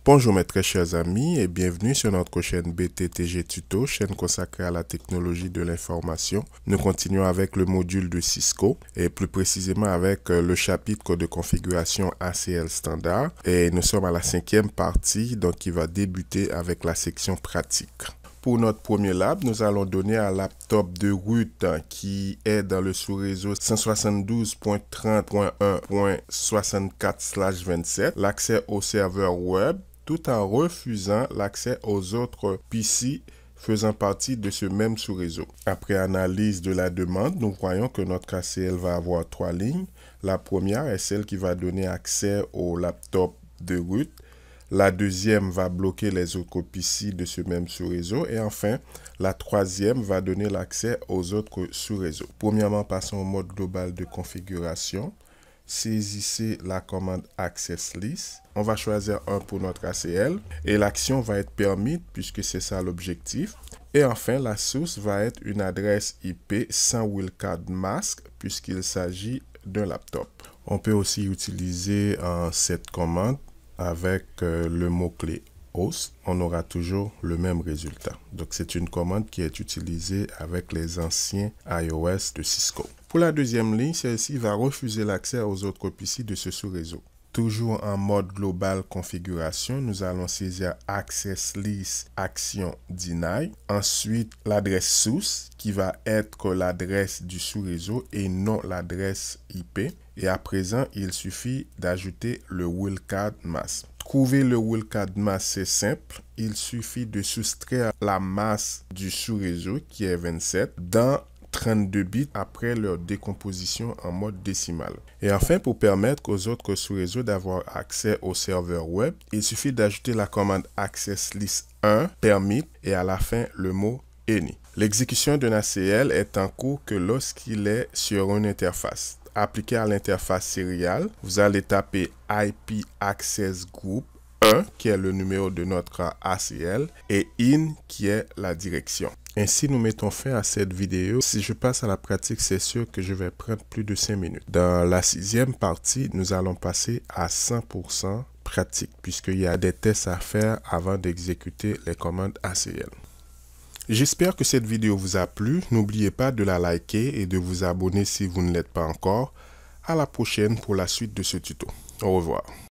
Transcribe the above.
Bonjour mes très chers amis et bienvenue sur notre chaîne BTTG Tuto, chaîne consacrée à la technologie de l'information. Nous continuons avec le module de Cisco et plus précisément avec le chapitre de configuration ACL standard et nous sommes à la 5e partie donc qui va débuter avec la section pratique. Pour notre premier lab, nous allons donner un laptop de root qui est dans le sous-réseau 172.30.1.64/27 l'accès au serveur web tout en refusant l'accès aux autres PC faisant partie de ce même sous-réseau. Après analyse de la demande, nous voyons que notre ACL va avoir 3 lignes. La première est celle qui va donner accès au laptop de root. La deuxième va bloquer les autres PC de ce même sous-réseau. Et enfin, la troisième va donner l'accès aux autres sous-réseaux. Premièrement, passons au mode global de configuration. Saisissez la commande Access List. On va choisir un pour notre ACL. Et l'action va être permise puisque c'est ça l'objectif. Et enfin, la source va être une adresse IP sans wildcard mask puisqu'il s'agit d'un laptop. On peut aussi utiliser cette commande avec le mot-clé host, on aura toujours le même résultat. Donc, c'est une commande qui est utilisée avec les anciens iOS de Cisco. Pour la deuxième ligne, celle-ci va refuser l'accès aux autres PC de ce sous-réseau. Toujours en mode global configuration, nous allons saisir Access List Action Deny. Ensuite, l'adresse source qui va être l'adresse du sous-réseau et non l'adresse IP. Et à présent, il suffit d'ajouter le wildcard mask. Trouver le wildcard mask, c'est simple. Il suffit de soustraire la masse du sous-réseau qui est 27 dans 32 bits après leur décomposition en mode décimal. Et enfin, pour permettre aux autres sous-réseaux d'avoir accès au serveur web, il suffit d'ajouter la commande Access List 1 permit et à la fin le mot any. L'exécution d'un ACL est en cours que lorsqu'il est sur une interface. Appliqué à l'interface sériale, vous allez taper IP Access Group 1 qui est le numéro de notre ACL et IN qui est la direction. Ainsi, nous mettons fin à cette vidéo. Si je passe à la pratique, c'est sûr que je vais prendre plus de 5 minutes. Dans la 6e partie, nous allons passer à 100% pratique puisqu'il y a des tests à faire avant d'exécuter les commandes ACL. J'espère que cette vidéo vous a plu. N'oubliez pas de la liker et de vous abonner si vous ne l'êtes pas encore. À la prochaine pour la suite de ce tuto. Au revoir.